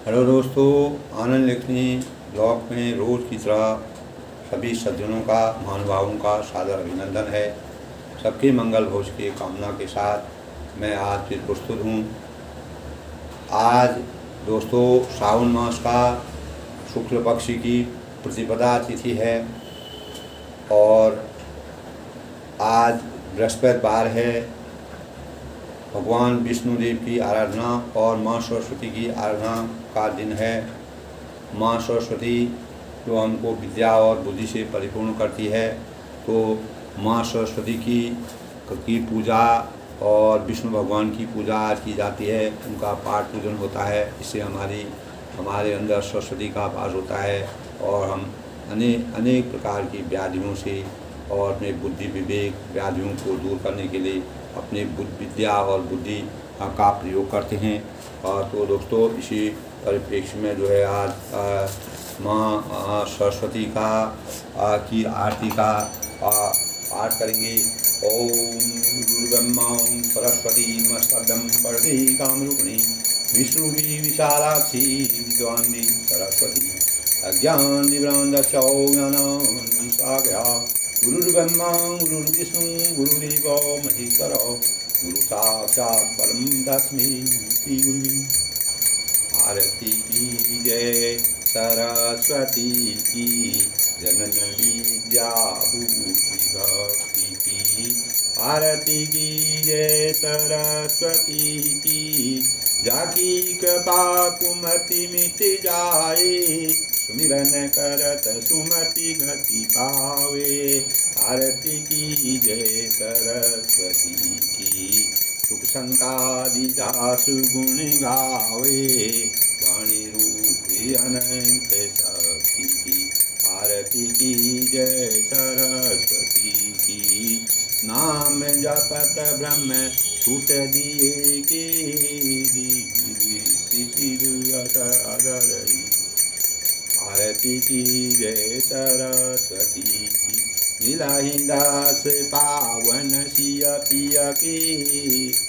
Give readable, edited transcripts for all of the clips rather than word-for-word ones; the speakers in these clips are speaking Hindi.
हेलो दोस्तों, आनंद लेखनी ब्लॉग में रोज़ की तरह सभी सज्जनों का, महानुभावों का सादर अभिनंदन है। सबके मंगल भोज की कामना के साथ मैं आज फिर प्रस्तुत हूँ। आज दोस्तों सावन मास का शुक्ल पक्ष की प्रतिपदा तिथि है और आज बृहस्पतिवार है। भगवान विष्णु देव की आराधना और माँ सरस्वती की आराधना का दिन है। माँ सरस्वती जो हमको विद्या और बुद्धि से परिपूर्ण करती है, तो माँ सरस्वती की पूजा और विष्णु भगवान की पूजा आज की जाती है। उनका पाठ पूजन होता है। इससे हमारे अंदर सरस्वती का वास होता है और हम अनेक प्रकार की व्याधियों से और अपने बुद्धि विवेक व्याधियों को दूर करने के लिए अपने विद्या और बुद्धि का प्रयोग करते हैं। तो दोस्तों इसी परिप्रेक्ष्य में जो है आज माँ सरस्वती की आरती का पाठ करेंगे। ओम गुरुर्ब्रह्मा सरस्वती नमस्तभ्यं वरदे कामरूपिणी विष्णुवी विशालाक्षी विद्वान्वी सरस्वती अज्ञाननिवृन्दस्य ज्ञानानन्दसागरा गुरुर्ब्रह्मा गुरुर्विष्णु गुरुदेवो महेश्वर गुरु साक्षात् परम तस्मै श्री गुरुवे। आरती की जय सरस्वती की जनन विद्या बुद्धि भक्ति की। आरती की जय सरस्वती की जाकी कृपा कुमति मिट जाए सुमिरन करत सुमति गति पावे। आरती की जय सरस्वती की सुख संकादि दासु गुण गावे वाणी रूप अनंत शक्ति की। आरती की जय सरस्वती की नाम जपत ब्रह्म छूट दिए के आरती की जय सरस्वती की नीलाही दास पावन सिय पिय की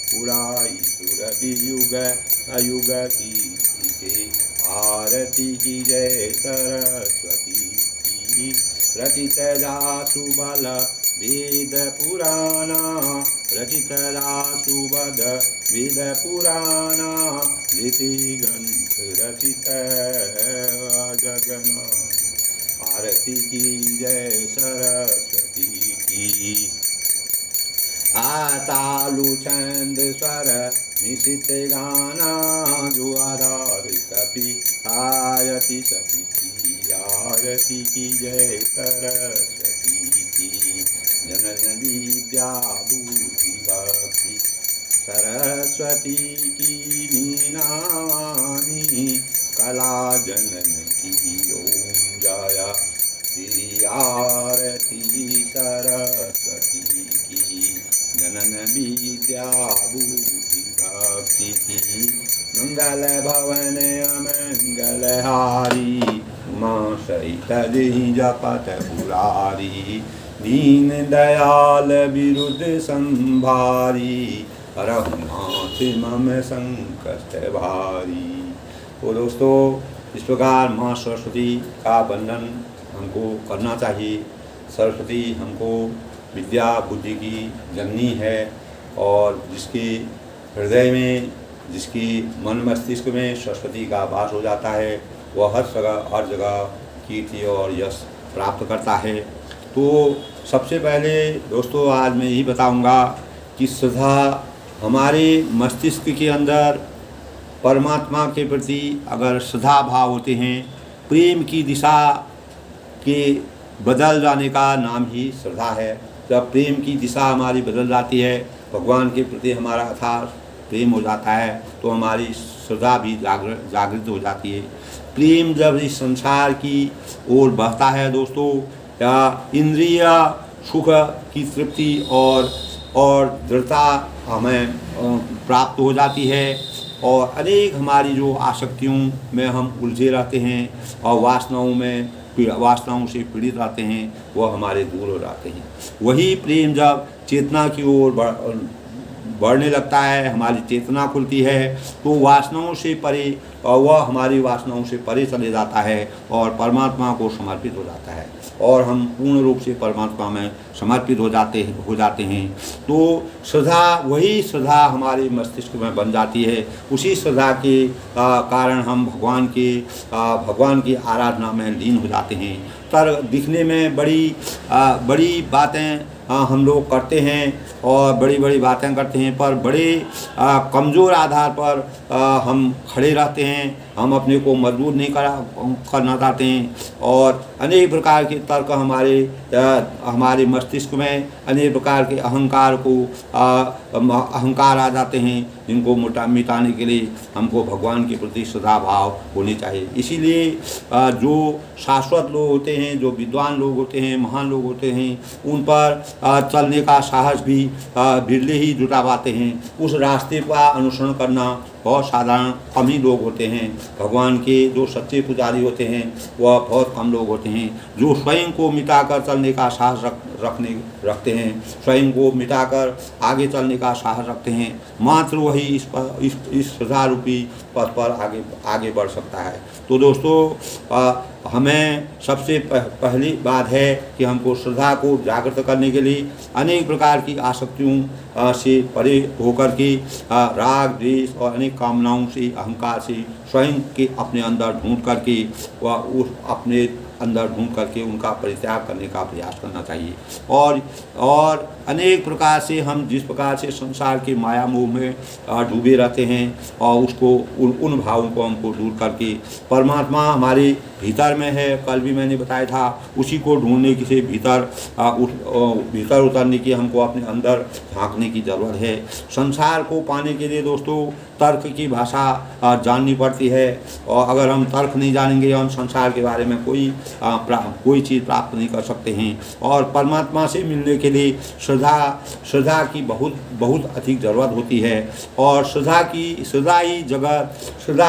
पुराई सुरभि युग अयुग की। आरती की जय सरस्वती की रचित जासु बल वेद पुराना रचित जासु बद वेद पुराना रीति ग्रंथ रचित जगना। आरती की जय सरस्वती की तालु छंद स्वर निशित गाना जो आधार कपि आयति सती की। आरती की जय सरस्वती की जनन विद्या बुद्धि भक्ति सरस्वती की मीना वाणी कला जनन की ओम जया श्री। आरती सरस्वती की जनन विद्या बुद्धि भक्ति की मंगल भवन अमंगल हारी उमा सहित देहि जपत पुरारी दीन दयाल विरुद्ध संभारी रघुनाथ मम संकट भारी। तो दोस्तों इस प्रकार माँ सरस्वती का वंदन हमको करना चाहिए। सरस्वती हमको विद्या बुद्धि की जननी है और जिसके हृदय में जिसकी मन मस्तिष्क में सरस्वती का वास हो जाता है वह हर जगह कीर्ति और यश प्राप्त करता है। तो सबसे पहले दोस्तों आज मैं यही बताऊंगा कि श्रद्धा हमारे मस्तिष्क के अंदर परमात्मा के प्रति अगर श्रद्धा भाव होते हैं, प्रेम की दिशा के बदल जाने का नाम ही श्रद्धा है। जब प्रेम की दिशा हमारी बदल जाती है, भगवान के प्रति हमारा अथाह प्रेम हो जाता है, तो हमारी श्रद्धा भी जागृत हो जाती है। प्रेम जब इस संसार की ओर बढ़ता है दोस्तों, या इंद्रिय सुख की तृप्ति और दृढ़ता हमें प्राप्त हो जाती है और अनेक हमारी जो आसक्तियों में हम उलझे रहते हैं और वासनाओं से पीड़ित रहते हैं, वह हमारे दूर हो जाते हैं। वही प्रेम जब चेतना की ओर बढ़ने लगता है, हमारी चेतना खुलती है, तो वासनाओं से परे, और वह हमारी वासनाओं से परे चले जाता है और परमात्मा को समर्पित हो जाता है और हम पूर्ण रूप से परमात्मा में समर्पित हो जाते हैं। तो श्रद्धा, वही श्रद्धा हमारे मस्तिष्क में बन जाती है। उसी श्रद्धा के कारण हम भगवान की आराधना में लीन हो जाते हैं। तर दिखने में बड़ी बातें हम लोग करते हैं और बड़ी बड़ी बातें करते हैं, पर बड़े कमज़ोर आधार पर हम खड़े रहते हैं। हम अपने को मजबूत नहीं करना चाहते हैं और अनेक प्रकार के तर्क हमारे मस्तिष्क में अनेक प्रकार के अहंकार आ जाते हैं, जिनको मिटाने के लिए हमको भगवान के प्रति श्रद्धा भाव होनी चाहिए। इसीलिए जो शाश्वत लोग होते हैं, जो विद्वान लोग होते हैं, महान लोग होते हैं, उन पर चलने का साहस भी बिरले ही जुटा पाते हैं। उस रास्ते का अनुसरण करना बहुत साधारण कम ही लोग होते हैं। भगवान के जो सच्चे पुजारी होते हैं वह बहुत कम लोग होते हैं, जो स्वयं को मिटाकर चलने का साहस रखते हैं, स्वयं को मिटाकर आगे चलने का साहस रखते हैं। मात्र वही इस श्रद्धा रूपी पथ पर आगे बढ़ सकता है। तो दोस्तों, हमें सबसे पहली बात है कि हमको श्रद्धा को जागृत करने के लिए अनेक प्रकार की आसक्तियों से परे होकर के राग, द्वेष और अनेक कामनाओं से, अहंकार से स्वयं के अपने अंदर ढूंढ करके उनका परित्याग करने का प्रयास करना चाहिए। और अनेक प्रकार से हम जिस प्रकार से संसार के माया मोह में डूबे रहते हैं और उन भावों को हमको दूर करके परमात्मा हमारे भीतर में है, कल भी मैंने बताया था, उसी को ढूंढने के भीतर उतरने की हमको अपने अंदर झांकने की ज़रूरत है। संसार को पाने के लिए दोस्तों तर्क की भाषा जाननी पड़ती है, और अगर हम तर्क नहीं जानेंगे हम संसार के बारे में कोई चीज़ प्राप्त नहीं कर सकते हैं। और परमात्मा से मिलने के लिए श्रद्धा की बहुत अधिक ज़रूरत होती है। और श्रद्धा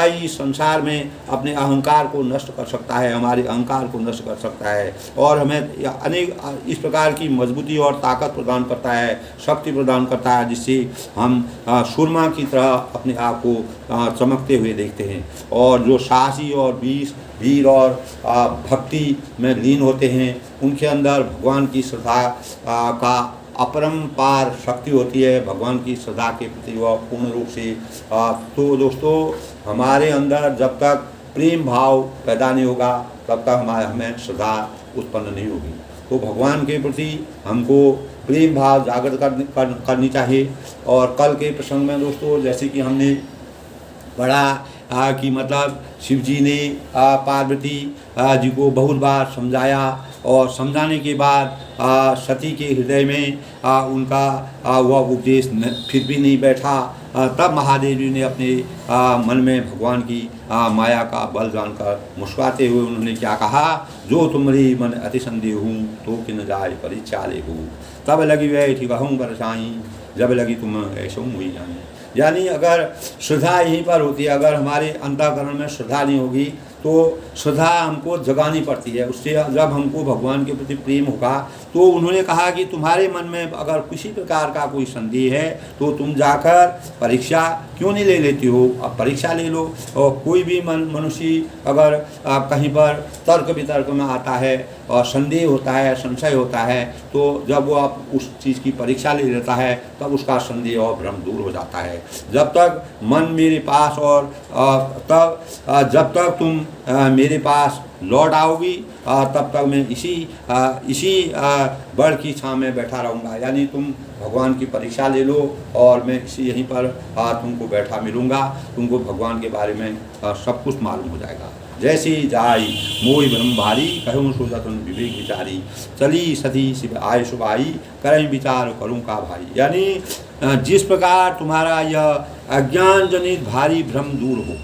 ही संसार में अपने अहंकार को नष्ट कर सकता है, हमारे अहंकार को नष्ट कर सकता है और हमें अनेक इस प्रकार की मजबूती और ताकत प्रदान करता है, शक्ति प्रदान करता है, जिससे हम सुरमा की तरह अपने आप को चमकते हुए देखते हैं। और जो साहसी और वीर और भक्ति में लीन होते हैं, उनके अंदर भगवान की श्रद्धा का अपरंपार शक्ति होती है, भगवान की श्रद्धा के प्रति वह पूर्ण रूप से। तो दोस्तों, हमारे अंदर जब तक प्रेम भाव पैदा नहीं होगा तब तक हमें श्रद्धा उत्पन्न नहीं होगी। तो भगवान के प्रति हमको प्रेम भाव जागृत करनी चाहिए। और कल के प्रसंग में दोस्तों, जैसे कि हमने पढ़ा कि मतलब शिव जी ने पार्वती जी को बहुत बार समझाया और समझाने के बाद सती के हृदय में उनका वह उपदेश फिर भी नहीं बैठा। तब महादेव जी ने अपने मन में भगवान की माया का बल जानकर मुस्कुराते हुए उन्होंने क्या कहा, जो तुम्हारी मन अति संदेह हूँ तो कि न जाए परीक्षा ले हूँ, तब लगी वह ठीक कहूँ बरसाई, जब लगी तुम ऐसा हुई जानी। यानी अगर श्रद्धा यहीं पर होती है, अगर हमारे अंतःकरण में श्रद्धा नहीं होगी तो श्रद्धा हमको जगानी पड़ती है। उससे जब हमको भगवान के प्रति प्रेम होगा, तो उन्होंने कहा कि तुम्हारे मन में अगर किसी प्रकार का कोई संदेह है तो तुम जाकर परीक्षा क्यों नहीं ले लेती हो, अब परीक्षा ले लो। और कोई भी मनुष्य अगर कहीं पर तर्क वितर्क में आता है और संदेह होता है, संशय होता है, तो जब वो आप उस चीज़ की परीक्षा ले लेता है तब उसका संदेह और भ्रम दूर हो जाता है। जब तक मन मेरे पास और जब तक तुम मेरे पास लौट आओगी तब तक मैं इसी बड़ की छाँव में बैठा रहूँगा। यानी तुम भगवान की परीक्षा ले लो और मैं यहीं पर तुमको बैठा मिलूँगा, तुमको भगवान के बारे में सब कुछ मालूम हो जाएगा। जैसी जाई मोई ब्रह्म भारी, कहूँ सोजतन विवेक विचारी, चली सती शिव आय सुबाई, करें विचार करूँ का भाई। यानी जिस प्रकार तुम्हारा यह अज्ञान जनित भारी भ्रम दूर हो,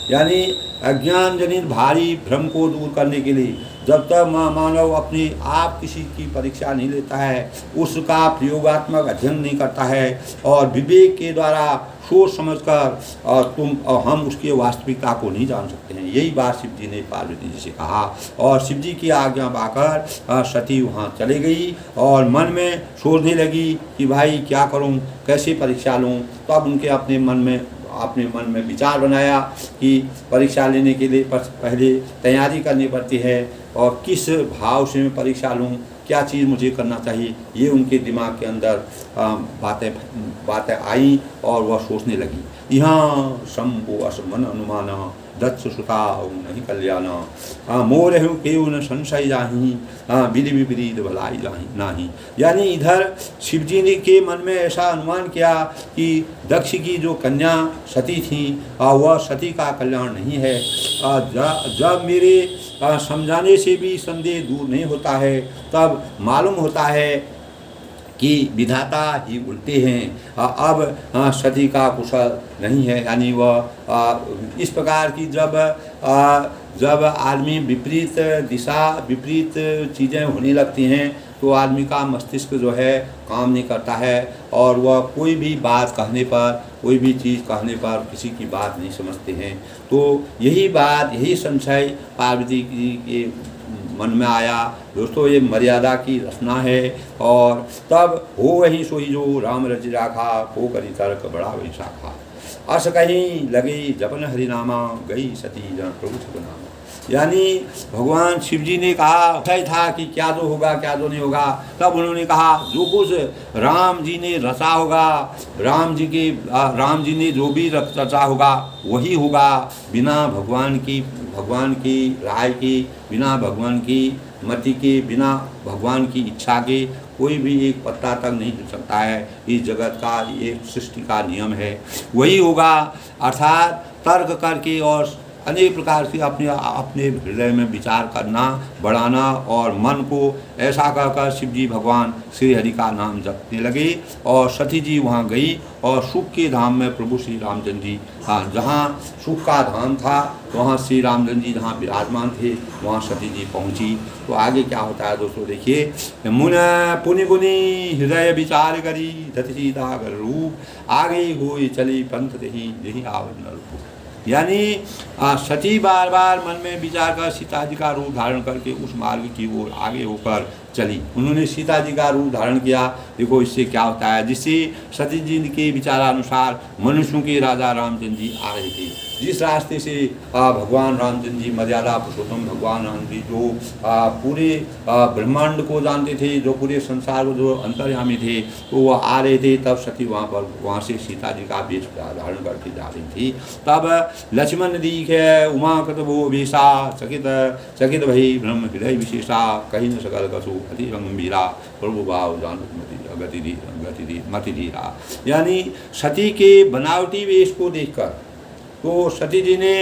यानी अज्ञान जनित भारी भ्रम को दूर करने के लिए जब तक मानव अपने आप किसी की परीक्षा नहीं लेता है, उसका प्रयोगात्मक अध्ययन नहीं करता है और विवेक के द्वारा सोच समझकर हम उसकी वास्तविकता को नहीं जान सकते हैं। यही बात शिव जी ने पार्वती जी से कहा और शिव जी की आज्ञा पाकर सती वहाँ चली गई और मन में सोचने लगी कि भाई क्या करूँ, कैसे परीक्षा लूँ। तो अब उनके अपने मन में विचार बनाया कि परीक्षा लेने के लिए पहले तैयारी करनी पड़ती है और किस भाव से मैं परीक्षा लूँ, क्या चीज़ मुझे करना चाहिए, ये उनके दिमाग के अंदर बातें आई और वह सोचने लगी। यहाँ शंभु असमन अनुमान दत्स सुता नहीं कल्याण मोर केव न संशय जाही विधि विपरीत भलाई जाही नाही। यानी इधर शिव जी ने के मन में ऐसा अनुमान किया कि दक्ष की जो कन्या सती थी वह सती का कल्याण नहीं है। जब मेरे समझाने से भी संदेह दूर नहीं होता है तब मालूम होता है कि विधाता ही उल्टे हैं। अब सती का कुशल नहीं है। यानी वह इस प्रकार की जब आदमी विपरीत दिशा विपरीत चीज़ें होने लगती हैं तो आदमी का मस्तिष्क जो है काम नहीं करता है और वह कोई भी बात कहने पर कोई भी चीज़ कहने पर किसी की बात नहीं समझते हैं। तो यही संशय पार्वती जी के मन में आया। दोस्तों ये मर्यादा की रचना है। और तब हो वही सोई जो राम रच राखा को करी तर्क बड़ा वही शाखा अस कहीं लगे जपन हरिनामा गई सती जन प्रभु छुपनामा। यानी भगवान शिव जी ने कहा तय था कि क्या जो होगा क्या जो नहीं होगा। तब उन्होंने कहा जो कुछ राम जी ने रचा होगा, राम जी ने जो भी रचा होगा वही होगा। बिना भगवान की राय की, बिना भगवान की मति के, बिना भगवान की इच्छा के कोई भी एक पत्ता तक नहीं हिल सकता है। इस जगत का ये सृष्टि का नियम है, वही होगा। अर्थात तर्क करके और अनेक प्रकार से अपने हृदय में विचार करना, बढ़ाना और मन को ऐसा कर शिव जी भगवान श्री हरि का नाम जपने लगे। और सती जी वहाँ गई और सुख के धाम में प्रभु श्री रामचंद्र जी जहाँ सुख का धाम था वहाँ श्री रामचंद्र जी जहाँ विराजमान थे वहाँ सती जी पहुँची। तो आगे क्या होता है दोस्तों देखिए। मुन पुनि गुनी हृदय विचार करी धति सीता कर रूप आगे हुई चली पंथ दही आवरण रूप। यानी सती बार बार मन में विचार कर सीता जी का रूप धारण करके उस मार्ग की ओर आगे होकर चली। उन्होंने सीता जी का रूप धारण किया। देखो इससे क्या होता है, जिससे सती जी के विचारानुसार मनुष्यों के राजा रामचंद्र जी आ रहे थे। जिस रास्ते से भगवान रामचंद्र जी मर्यादा पुरुषोत्तम भगवान राम जी जो पूरे ब्रह्मांड को जानते थे, जो पूरे संसार को जो अंतर्यामी थे, तो वह आ रहे थे। तब सती वहाँ से सीता जी का वेश धारण करके जा रही थी। तब लक्ष्मण दीखे उमा कतभो वेशा चकित भई ब्रह्म हृदय विशेषा कहीं न सकल कसु अति गंभीरा प्रभु भाव गति मति धीरा। यानी सती के बनावटी वेश को देखकर तो सती जी ने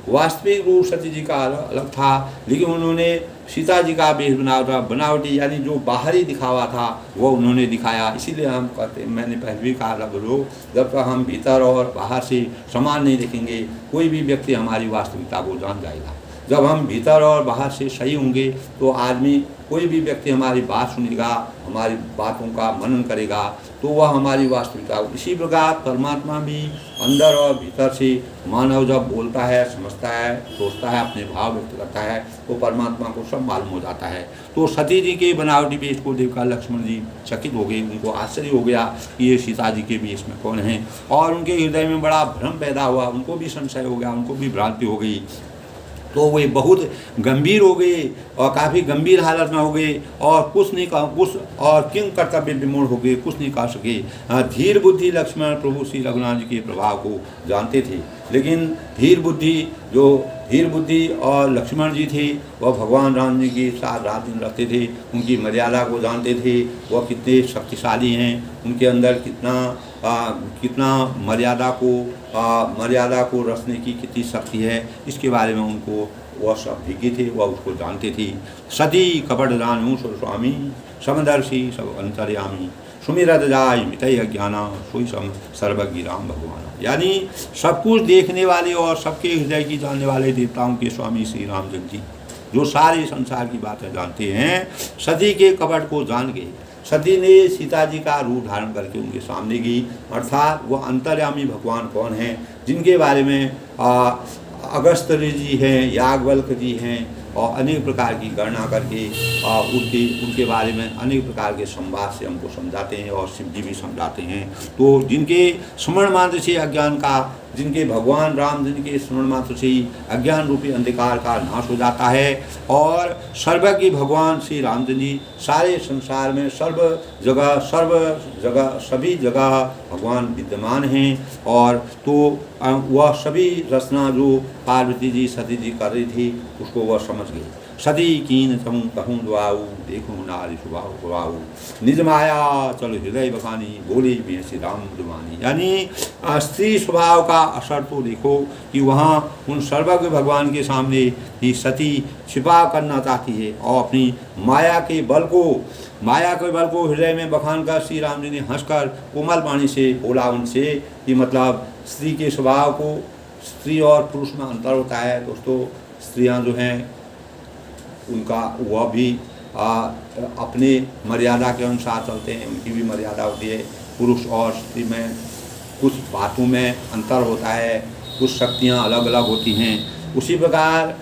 वास्तविक रूप सती जी का अलग था, लेकिन उन्होंने सीता जी का वेश बनावटी यानी जो बाहरी दिखावा था वो उन्होंने दिखाया। इसीलिए हम कहते, मैंने पहले भी कहा था लोग, जब तक हम भीतर और बाहर से समान नहीं देखेंगे कोई भी व्यक्ति हमारी वास्तविकता को जान जाएगा। जब हम भीतर और बाहर से सही होंगे तो आदमी कोई भी व्यक्ति हमारी बात सुनेगा, हमारी बातों का मनन करेगा, तो वह हमारी वास्तविकता। इसी प्रकार परमात्मा भी अंदर और भीतर से मानव जब बोलता है, समझता है, सोचता है, अपने भाव व्यक्त करता है तो परमात्मा को सब मालूम हो जाता है। तो सती जी के बनावटी वेश को देखकर लक्ष्मण जी चकित हो गए। उनको आश्चर्य हो गया कि ये सीता जी के वेश में कौन है, और उनके हृदय में बड़ा भ्रम पैदा हुआ। उनको भी संशय हो गया, उनको भी भ्रांति हो गई। तो वे बहुत गंभीर हो गए और काफ़ी गंभीर हालत में हो गए और कुछ नहीं कहा, कुछ और किंग कर्तव्य विमूढ़ हो गए, कुछ नहीं कह सके। धीर बुद्धि लक्ष्मण प्रभु श्री रघुनाथ जी के प्रभाव को जानते थे, लेकिन धीर बुद्धि और लक्ष्मण जी थे वह भगवान राम जी के साथ रात दिन रहते थे, उनकी मर्यादा को जानते थे, वह कितने शक्तिशाली हैं, उनके अंदर कितना मर्यादा को रचने की कितनी शक्ति है, इसके बारे में उनको वह सब विज्ञ थे, वह उसको जानते थे। सती कपट जानू स्वामी समदर्शी सब अंतर्यामी सुमिरत जाय मितय अज्ञाना सोई सम सर्वज्ञ राम भगवान। यानी सब कुछ देखने वाले और सबके हृदय की जानने वाले देवताओं के स्वामी श्री रामचंद्र जी जो सारे संसार की बातें जानते हैं, सती के कपट को जान गए। सती ने सीता जी का रूप धारण करके उनके सामने की, अर्थात वो अंतर्यामी भगवान कौन हैं, जिनके बारे में अगस्त्य जी हैं, याज्ञवल्क्य जी हैं, और अनेक प्रकार की गणना करके उनके बारे में अनेक प्रकार के संवाद से हमको समझाते हैं, और शिव जी भी समझाते हैं। तो जिनके स्मरण मात्र से अज्ञान का, जिनके भगवान राम जिनके स्मरण मात्र से ही अज्ञान रूपी अंधकार का नाश हो जाता है, और सर्वज्ञ भगवान श्री रामचंद्र जी सारे संसार में सर्व जगह सभी जगह भगवान विद्यमान हैं। और तो वह सभी रचना जो पार्वती जी सती जी कर रही थी उसको वह समझ गई। सती कीन तहूँ कहूँ दुआऊ, देखूँ नारी सुभाव गुआऊ, निज माया चलो हृदय बखानी, बोली भी श्री राम दुमानी। यानी स्त्री स्वभाव का असर तो देखो कि वहाँ उन सर्वज्ञ भगवान के सामने ही सती छिपा करना चाहती है, और अपनी माया के बल को हृदय में बखान कर श्री राम जी ने हंसकर कोमल वाणी से बोला उनसे कि मतलब स्त्री के स्वभाव को, स्त्री और पुरुष में अंतर होता है दोस्तों। स्त्रियां जो हैं उनका वह भी अपने मर्यादा के अनुसार चलते हैं, उनकी भी मर्यादा होती है। पुरुष और स्त्री में कुछ बातों में अंतर होता है, कुछ शक्तियाँ अलग अलग होती हैं। उसी प्रकार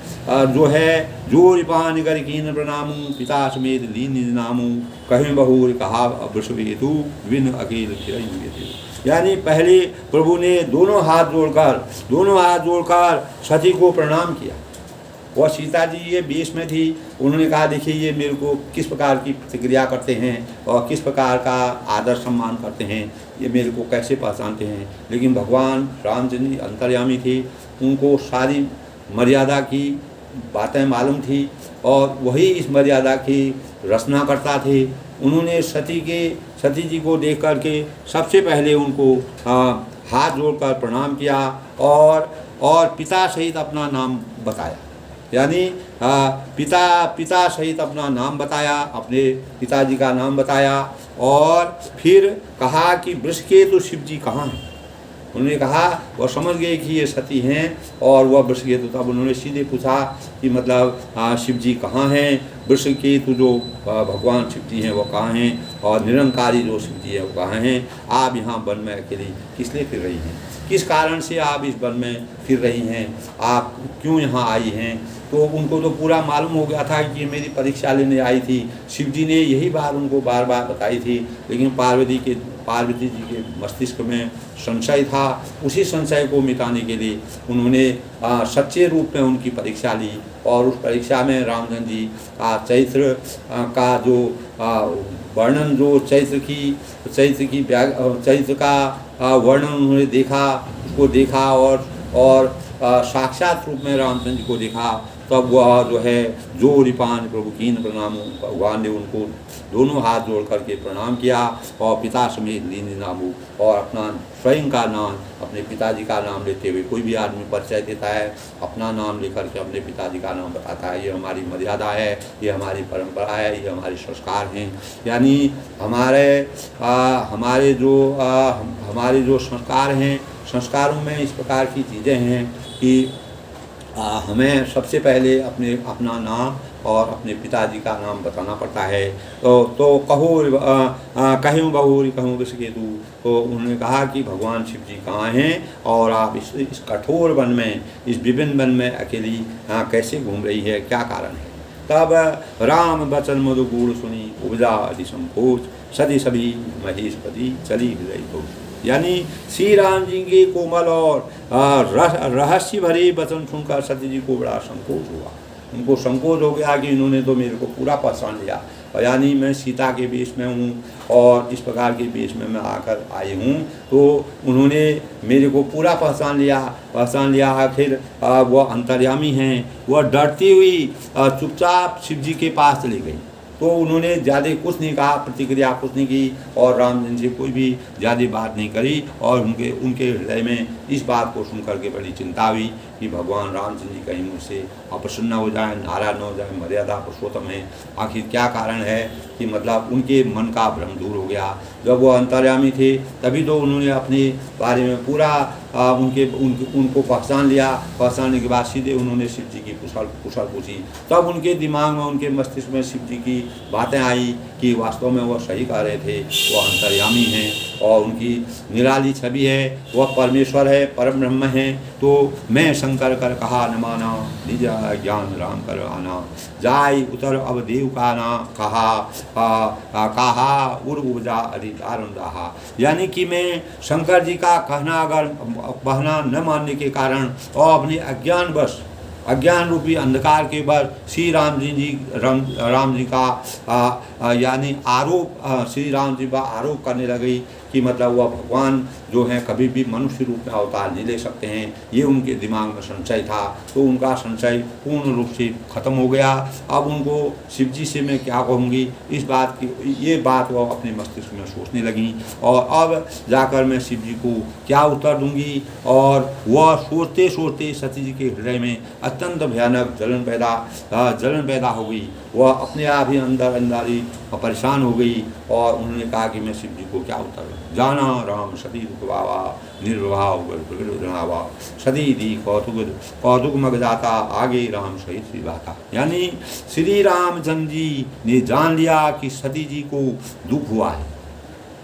जो है जो रिपा निगर कीन प्रणामू, पिता समेत लीन निज नामू, कहीं बहुर कहा वृषभ हेतु विन अकेल फिर। यानी पहले प्रभु ने दोनों हाथ जोड़कर सती को प्रणाम किया। वह सीता जी ये बीच में थी, उन्होंने कहा देखिए ये मेरे को किस प्रकार की प्रतिक्रिया करते हैं और किस प्रकार का आदर सम्मान करते हैं, ये मेरे को कैसे पहचानते हैं। लेकिन भगवान रामचंद्र जी अंतर्यामी थे, उनको सारी मर्यादा की बातें मालूम थी, और वही इस मर्यादा की रचना करता थे। उन्होंने सती जी को देख करके सबसे पहले उनको हाथ जोड़कर प्रणाम किया, और पिता सहित अपना नाम बताया। यानी पिता सहित अपना नाम बताया, अपने पिताजी का नाम बताया, और फिर कहा कि वृषकेतु शिव जी कहाँ हैं। उन्होंने कहा, वह समझ गए कि ये सती हैं, और वह वृषकेतु, तब उन्होंने सीधे पूछा कि मतलब शिव जी कहाँ हैं। वृषकेतु जो भगवान शिव जी हैं वो कहाँ हैं, और निरंकारी जो शिव जी है वो कहाँ हैं। आप यहाँ वन में अकेली किस लिए फिर रही हैं, किस कारण से आप इस वन में फिर रही हैं, आप क्यों यहाँ आई हैं। तो उनको तो पूरा मालूम हो गया था कि मेरी परीक्षा लेने आई थी। शिव जी ने यही बात उनको बार बार बताई थी, लेकिन पार्वती जी के मस्तिष्क में संशय था। उसी संशय को मिटाने के लिए उन्होंने सच्चे रूप में उनकी परीक्षा ली, और उस परीक्षा में रामचंद्र जी का चैत्र का जो वर्णन, जो चैत्र का वर्णन उन्होंने देखा, उसको देखा, और साक्षात रूप में रामचंद्र जी को देखा। तब वह जो है जो रिपान प्रभु कीन प्रणामो, भगवान ने उनको दोनों हाथ जोड़ करके प्रणाम किया, और पिता समेत लीन नामू, और अपना स्वयं का नाम, अपने पिताजी का नाम लेते हुए, कोई भी आदमी परिचय देता है अपना नाम लेकर के अपने पिताजी का नाम बताता है। ये हमारी मर्यादा है, ये हमारी परंपरा है, ये हमारे संस्कार हैं। यानी हमारे जो संस्कार हैं, संस्कारों में इस प्रकार की चीज़ें हैं कि हमें सबसे पहले अपना नाम और अपने पिताजी का नाम बताना पड़ता है। तो कहूँ बहुरी कहूँ वृषकेतु, तो उन्होंने कहा कि भगवान शिव जी कहाँ हैं, और आप इस कठोर वन में, इस विभिन्न वन में अकेली कैसे घूम रही है, क्या कारण है। तब राम बचन मधु गुण सुनी, उपजा अति संकोच, सदी सभी महेशपति चली हृदय को। यानी श्री राम जी के कोमल और रहस्य भरे वचन सुनकर सती जी को बड़ा संकोच हुआ। उनको संकोच हो गया कि इन्होंने तो मेरे को पूरा पहचान लिया, और यानी मैं सीता के वेश में हूँ और इस प्रकार के वेश में मैं आकर आई हूँ, तो उन्होंने मेरे को पूरा पहचान लिया। आखिर वह अंतर्यामी हैं। वह डरती हुई चुपचाप शिव जी के पास चली गई। तो उन्होंने ज़्यादा कुछ नहीं कहा, प्रतिक्रिया कुछ नहीं की, और रामचंद्र जी कोई भी ज़्यादा बात नहीं करी। और उनके हृदय में इस बात को सुन करके बड़ी चिंता हुई कि भगवान रामचंद्र जी कहीं मुझसे अप्रसन्न हो जाए, नाराज न हो जाए, मर्यादा पुरुषोत्तम है। आखिर क्या कारण है कि मतलब उनके मन का भ्रम दूर हो गया। जब वो अंतर्यामी थे तभी तो उन्होंने अपने बारे में पूरा उनको पहचान लिया। पहचानने के बाद सीधे उन्होंने शिव जी की कुशल पूछी। तब उनके दिमाग में, उनके मस्तिष्क में शिव जी की बातें आई कि वास्तव में वह सही कह रहे थे, वह अंतर्यामी हैं और उनकी निराली छवि है, वह परमेश्वर है, परम ब्रह्म है। तो मैं शंकर कर कहा न माना, निज ज्ञान राम कर आना, जाय उतर अब देव का ना कहा उर उपजा अधिकार रहा। यानी कि मैं शंकर जी का कहना न मानने के कारण और अपने अज्ञान रूपी अंधकार के बाद श्री राम जी का यानी आरोप श्री राम जी का आरोप करने लगी कि मतलब वह भगवान जो हैं कभी भी मनुष्य रूप में अवतार नहीं ले सकते हैं। ये उनके दिमाग में संशय था, तो उनका संशय पूर्ण रूप से खत्म हो गया। अब उनको शिव जी से मैं क्या कहूँगी, ये बात वह अपने मस्तिष्क में सोचने लगी और अब जाकर मैं शिव जी को क्या उत्तर दूंगी। और वह सोचते सोचते सती जी के हृदय में अत्यंत भयानक जलन पैदा हो गई। वह अपने आप ही अंदर ही परेशान हो गई और उन्होंने कहा कि मैं शिव जी को क्या उत्तर दूं। जाना राम सती दुखवावा निर्भाव प्रगृहवा सती दी कौतुक मग जाता आगे राम सहित श्री बाता। यानी श्री रामचंद्र जी ने जान लिया कि सती जी को दुख हुआ है।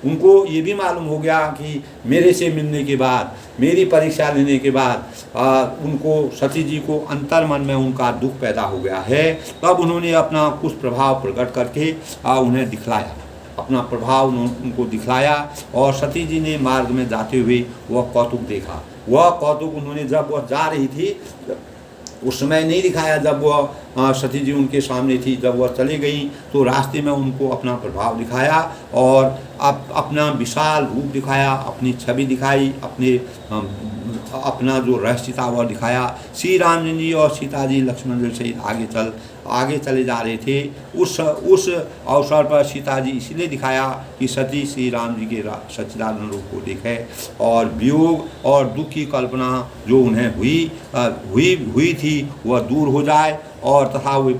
उनको ये भी मालूम हो गया कि मेरे से मिलने के बाद, मेरी परीक्षा लेने के बाद उनको सती जी को अंतर मन में उनका दुख पैदा हो गया है। तब उन्होंने अपना कुछ प्रभाव प्रकट करके उन्हें दिखलाया, अपना प्रभाव उनको दिखलाया और सती जी ने मार्ग में जाते हुए वह कौतुक देखा। वह कौतुक उन्होंने जब वह जा रही थी उस समय नहीं दिखाया, जब वह सती जी उनके सामने थी। जब वह चली गई तो रास्ते में उनको अपना प्रभाव दिखाया और अपना विशाल रूप दिखाया, अपनी छवि दिखाई, अपना जो रहस्य था वह दिखाया। श्री राम जी और सीता जी लक्ष्मण जी सहित आगे चले जा रहे थे। उस अवसर पर सीता जी इसलिए दिखाया कि सती श्री राम जी के सच्चिदानंद रूप को देखे और वियोग और दुख की कल्पना जो उन्हें हुई थी वह दूर हो जाए और तथा वह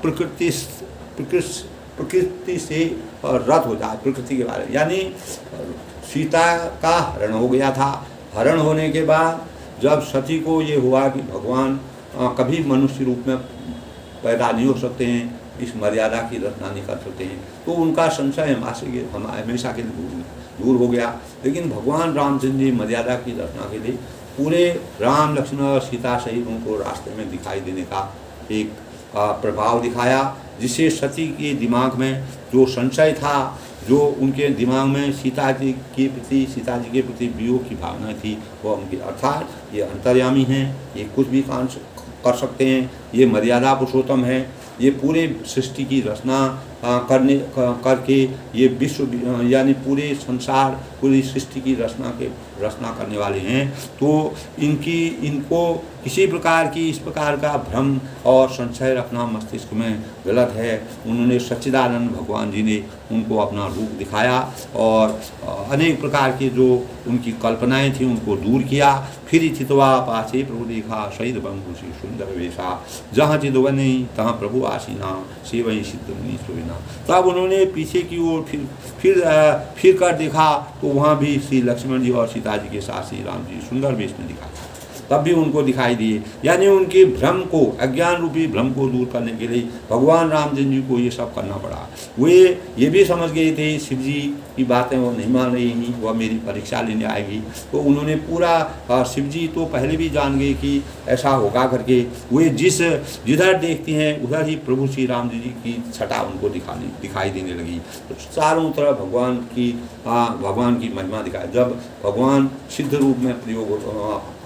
प्रकृति से रत हो जाए, प्रकृति के बारे में। यानी सीता का हरण हो गया था। हरण होने के बाद जब सती को ये हुआ कि भगवान कभी मनुष्य रूप में पैदा नहीं हो सकते हैं, इस मर्यादा की रचना नहीं कर सकते हैं, तो उनका संशय हमेशा के लिए दूर हो गया। लेकिन भगवान रामचंद्र जी मर्यादा की रचना के लिए पूरे राम लक्ष्मण और सीता सहित उनको रास्ते में दिखाई देने का एक प्रभाव दिखाया, जिससे सती के दिमाग में जो संशय था, जो उनके दिमाग में सीता जी के प्रति वियोग की भावना थी, वह उनके अर्थात ये अंतर्यामी हैं, ये कुछ भी काम कर सकते हैं, ये मर्यादा पुरुषोत्तम है, ये पूरे सृष्टि की रचना करके ये विश्व यानी पूरे संसार, पूरी सृष्टि की रचना करने वाले हैं। तो इनको किसी प्रकार की इस प्रकार का भ्रम और संशय रखना मस्तिष्क में गलत है। उन्होंने सच्चिदानंद भगवान जी ने उनको अपना रूप दिखाया और अनेक प्रकार के जो उनकी कल्पनाएं थी उनको दूर किया। फिर चितवा पासे प्रभु देखा शहीद बंधु श्री सुंदर वेशा, जहाँ चितवनी तहाँ प्रभु आसीना सेवई सिद्ध मुनि सोना। तब उन्होंने पीछे की ओर फिर कर देखा तो वहाँ भी श्री लक्ष्मण जी और सीता जी के साथ श्री राम जी सुंदर वेश में दिखाई, तब भी उनको दिखाई दिए। यानी उनके भ्रम को, अज्ञान रूपी भ्रम को दूर करने के लिए भगवान रामचंद्र जी को ये सब करना पड़ा। वे ये भी समझ गए थे शिव जी की बातें वो नहीं मान रही थी, वह मेरी परीक्षा लेने आएगी। तो उन्होंने पूरा शिव जी तो पहले भी जान गए कि ऐसा होगा करके। वे जिधर देखती हैं उधर ही प्रभु श्री राम जी की छटा उनको दिखाई देने लगी। तो चारों तरफ भगवान की महिमा दिखाई। जब भगवान सिद्ध रूप में प्रयोग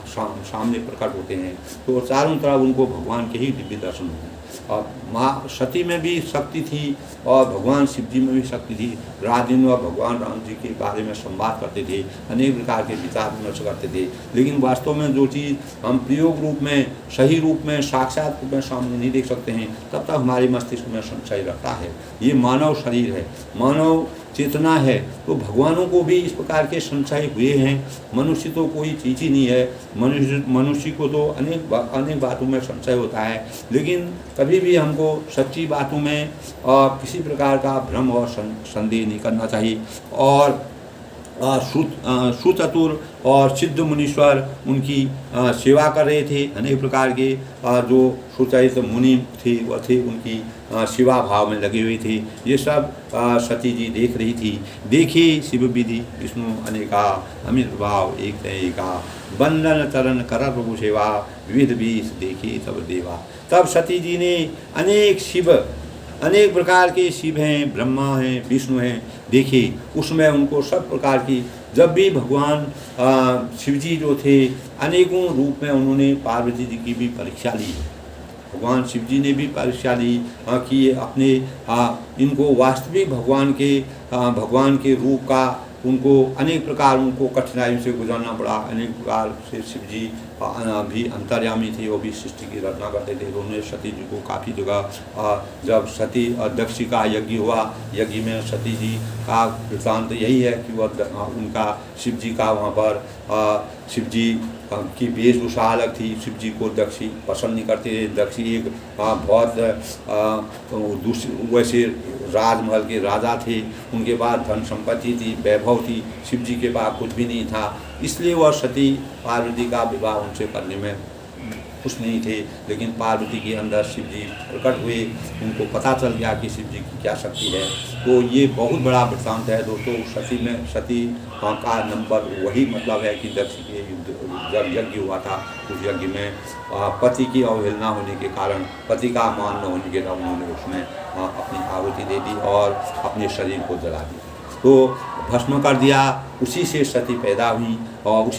सामने प्रकट होते हैं तो चारों तरफ उनको भगवान के ही दिव्य दर्शन होते हैं। और माँ सती में भी शक्ति थी और भगवान शिव जी में भी शक्ति थी। रात दिन वह भगवान राम जी के बारे में संवाद करते थे, अनेक प्रकार के विचार विमर्श करते थे। लेकिन वास्तव में जो चीज़ हम प्रयोग रूप में, सही रूप में, साक्षात रूप में सामने नहीं देख सकते हैं, तब तक हमारे मस्तिष्क में संशय रहता है। ये मानव शरीर है, मानव चेतना है, तो भगवानों को भी इस प्रकार के संशय हुए हैं। मनुष्य तो कोई चीज़ ही नहीं है। मनुष्य को तो अनेक बातों में संशय होता है, लेकिन कभी भी हमको सच्ची बातों में किसी प्रकार का भ्रम और संदेह नहीं करना चाहिए। और सुचतुर और सिद्ध मुनीश्वर उनकी सेवा कर रहे थे। अनेक प्रकार के जो सुचरित मुनि थे वह थे, उनकी सेवा भाव में लगे हुए थे। ये सब सती जी देख रही थी। देखी शिव विधि विष्णु अनेका, अमित भाव एक एका, बंदन चरण कर प्रभु सेवा, विविध बीस देखी तब देवा। तब सती जी ने अनेक प्रकार के शिव हैं, ब्रह्मा हैं, विष्णु हैं देखे। उसमें उनको सब प्रकार की, जब भी भगवान शिव जी जो थे अनेकों रूप में उन्होंने पार्वती जी की भी परीक्षा ली। भगवान शिव जी ने भी परीक्षा ली कि अपने इनको वास्तविक भगवान के रूप का उनको अनेक प्रकार उनको कठिनाइयों से गुजरना पड़ा। अनेक प्रकार से शिव जी भी अंतर्यामी थे, वो भी सृष्टि की रचना करते थे। उन्होंने सती जी को काफ़ी जगह, जब सती दक्ष का यज्ञ हुआ, यज्ञ में सती जी का वृत्तांत यही है कि वह उनका शिव जी का वहाँ पर शिव जी की वेशभूषा अलग थी। शिव जी को दक्षी पसंद नहीं करते थे। दक्षी एक बहुत वैसे राजमहल के राजा थे, उनके पास धन संपत्ति थी, वैभव थी। शिव जी के पास कुछ भी नहीं था, इसलिए वह सती पार्वती का विवाह उनसे करने में खुश नहीं थे। लेकिन पार्वती के अंदर शिव जी प्रकट हुए, उनको पता चल गया कि शिव जी की क्या शक्ति है। तो ये बहुत बड़ा वृत्तांत है दोस्तों। सती का नंबर वही मतलब है कि दक्ष के जब यज्ञ हुआ था, उस यज्ञ में पति की अवहेलना होने के कारण, पति का मान न होने के कारण उन्होंने उसमें अपनी आहुति दे दी और अपने शरीर को जला दिया, तो भस्म कर दिया। उसी से सती पैदा हुई और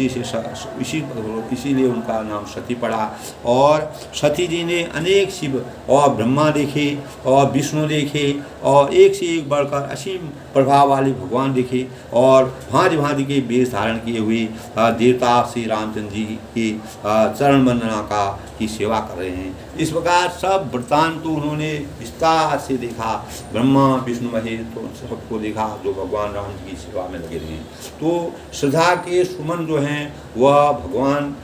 इसीलिए उनका नाम सती पड़ा। और सती जी ने अनेक शिव और ब्रह्मा देखे और विष्णु देखे और एक से एक बढ़कर असीम प्रभाव वाले भगवान देखे और भांति भांति के वेश धारण किए हुए देवता श्री रामचंद्र जी की चरण वंदना की सेवा कर रहे हैं। इस प्रकार सब वृत्तांत तो उन्होंने विस्तार से देखा। ब्रह्मा विष्णु महेश तो सबको देखा जो भगवान राम जी की सेवा में लगे रहे। तो श्रद्धा के सुमन जो हैं वह भगवान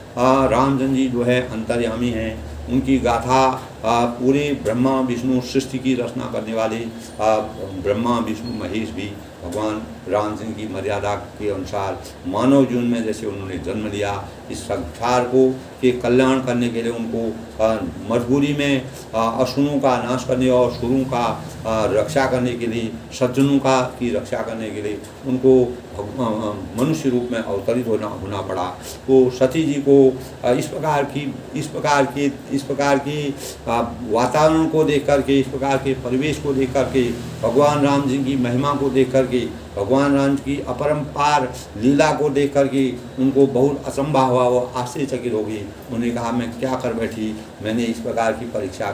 रामचंद्र जी जो है अंतर्यामी हैं। उनकी गाथा पूरे ब्रह्मा विष्णु सृष्टि की रचना करने वाले ब्रह्मा विष्णु महेश भी भगवान रामचंद्र की मर्यादा के अनुसार मानव जीवन में जैसे उन्होंने जन्म लिया, इस संसार के कल्याण करने के लिए उनको मजबूरी में असुरों का नाश करने और सुरों का रक्षा करने के लिए, सज्जनों की रक्षा करने के लिए उनको मनुष्य रूप में अवतरित होना पड़ा। तो सती जी को इस प्रकार की वातावरण को देख करके, इस प्रकार के परिवेश को देख करके, भगवान राम जी की महिमा को देख करके, भगवान राम की अपरंपार लीला को देख करके उनको बहुत असंभव हुआ, वो आश्चर्यचकित हो गई। उन्होंने कहा मैं क्या कर बैठी, मैंने इस प्रकार की परीक्षा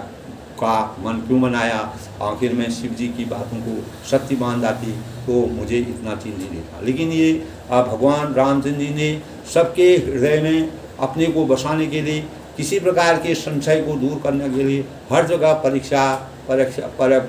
का मन क्यों बनाया, आखिर में शिव जी की बातों को सत्य मान जाती तो मुझे इतना चीज नहीं देखा। लेकिन ये भगवान रामचंद्र जी ने सबके हृदय में अपने को बसाने के लिए, किसी प्रकार के संशय को दूर करने के लिए हर जगह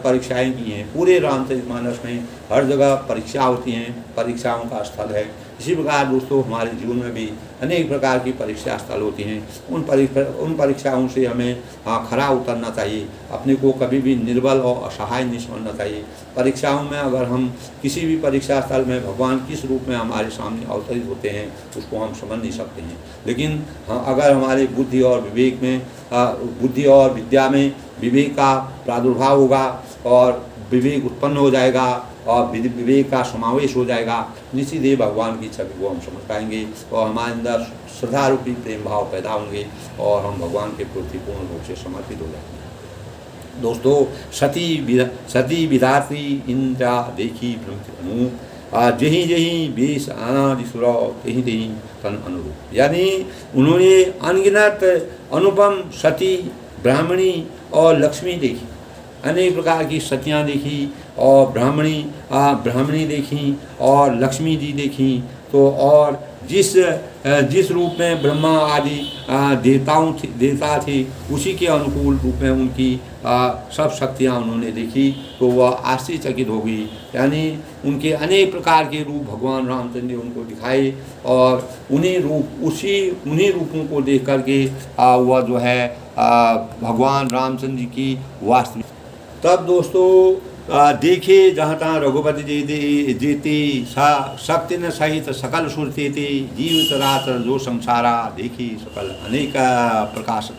परीक्षाएं की हैं। पूरे रामचरितमानस में हर जगह परीक्षा होती हैं, परीक्षाओं का स्थल है। इसी प्रकार दोस्तों हमारे जीवन में भी अनेक प्रकार की परीक्षा स्थल होती हैं। उन परीक्षाओं से हमें खरा उतरना चाहिए। अपने को कभी भी निर्बल और असहाय नहीं समझना चाहिए। परीक्षाओं में अगर हम किसी भी परीक्षा स्थल में भगवान किस रूप में हमारे सामने अवतरित होते हैं उसको हम समझ नहीं सकते हैं। लेकिन अगर हमारे बुद्धि और विवेक में, बुद्धि और विद्या में विवेक का प्रादुर्भाव होगा और विवेक उत्पन्न हो जाएगा और विवेक का समावेश हो जाएगा, निश्चित ही भगवान की छवि को हम समझ पाएंगे और हमारे अंदर श्रद्धा रूपी प्रेम भाव पैदा होंगे और हम भगवान के प्रति पूर्ण रूप से समर्पित हो जाएंगे। दोस्तों सती विधात्री इंद्रा देखी भ्रमित जहीं जहीं बेस आनादि सुराव तहीं तहीं तन अनुरूप। यानी उन्होंने अनगिनत अनुपम सती ब्राह्मणी और लक्ष्मी देखी, अनेक प्रकार की सतियाँ देखी और ब्राह्मणी देखी और लक्ष्मी जी देखी। तो और जिस रूप में ब्रह्मा आदि देवता थे उसी के अनुकूल रूप में उनकी सब शक्तियाँ उन्होंने देखी। तो वह आश्चर्यचकित हो गई, यानी उनके अनेक प्रकार के रूप भगवान रामचंद्र ने उनको दिखाए और उन्हीं रूपों को देख करके वह जो है भगवान रामचंद्र जी की वास्तविक। तब दोस्तों देखे जहाँ तहाँ रघुपति जेते शक्ति न सहित सकल सुरते थे जीवित रात जो संसारा देखी सकल अनेक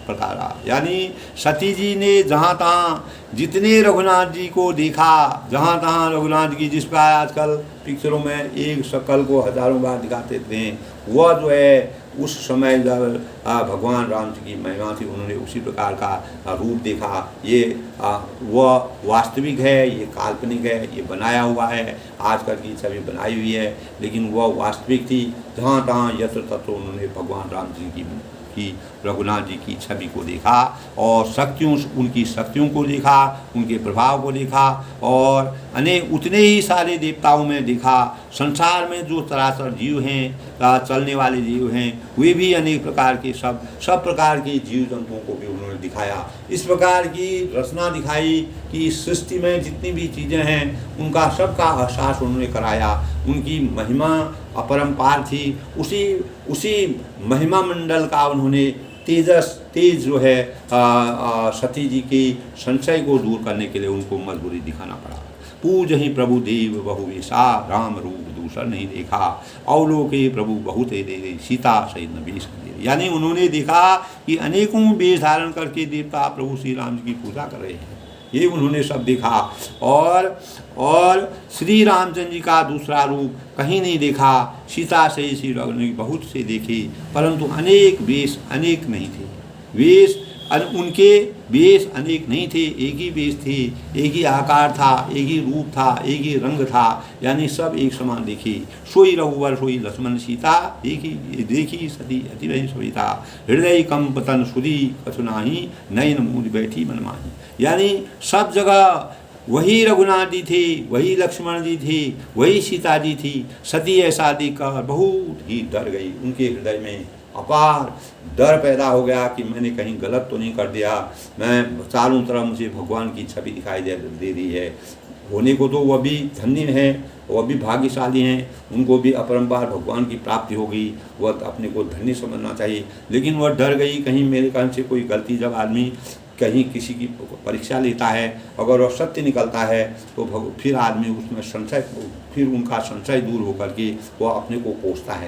प्रकारा। यानी सती जी ने जहाँ तहाँ जितने रघुनाथ जी को देखा, जहाँ तहाँ रघुनाथ जी जिस प्रकार आजकल पिक्चरों में एक शकल को हजारों बार दिखाते थे, वह जो है उस समय जब भगवान राम जी की महिमा थी उन्होंने उसी प्रकार का रूप देखा। ये वह वास्तविक है, ये काल्पनिक है, ये बनाया हुआ है, आजकल की छवि बनाई हुई है, लेकिन वह वास्तविक थी। जहाँ तहाँ यत्र तत्र उन्होंने भगवान राम जी की रघुनाथ जी की छवि को देखा और उनकी शक्तियों को देखा, उनके प्रभाव को देखा और अनेक उतने ही सारे देवताओं में देखा। संसार में जो चराचर जीव हैं, चलने वाले जीव हैं, वे भी अनेक प्रकार के सब प्रकार के जीव जंतुओं को भी उन्होंने दिखाया। इस प्रकार की रचना दिखाई कि इस सृष्टि में जितनी भी चीज़ें हैं उनका सबका एहसास उन्होंने कराया। उनकी महिमा अपरंपार थी, उसी महिमा मंडल का उन्होंने तेज जो है सती जी की संशय को दूर करने के लिए उनको मजबूरी दिखाना पड़ा। पूज ही प्रभु देव बहु वेशा, राम रूप दूसर नहीं देखा, अवलोके प्रभु बहुत दे सीता सहित न वेश। यानी उन्होंने देखा कि अनेकों वेश धारण करके देवता प्रभु श्री राम जी की पूजा कर रहे हैं, ये उन्होंने सब देखा। और श्री रामचंद्र जी का दूसरा रूप कहीं नहीं देखा। सीता से श्री राम ने बहुत से देखे, परंतु अनेक वेश अनेक नहीं थे। उनके वेश अनेक नहीं थे, एक ही वेश थे, एक ही आकार था, एक ही रूप था, एक ही रंग था, यानी सब एक समान देखी। सोई रघुवर सोई लक्ष्मण सीता, देखी सती अति वही सविता, हृदय कंप तन सुधी कछुनाही, नयन मूल बैठी मनमाही। यानी सब जगह वही रघुनाथ जी थे, वही लक्ष्मण जी थे, वही सीता जी थी। सती ऐसा देखकर बहुत ही डर गई, उनके हृदय में अपार डर पैदा हो गया कि मैंने कहीं गलत तो नहीं कर दिया, मैं चारों तरफ मुझे भगवान की छवि दिखाई दे रही है। होने को तो वह भी धन्य है, वह भी भाग्यशाली हैं, उनको भी अपरंपार भगवान की प्राप्ति हो गई, वह अपने को धन्य समझना चाहिए। लेकिन वह डर गई कहीं मेरे कारण से कोई गलती, जब आदमी कहीं किसी की परीक्षा लेता है अगर वह सत्य निकलता है तो फिर आदमी उसमें संशय, फिर उनका संशय दूर होकर के वह अपने को कोसता है।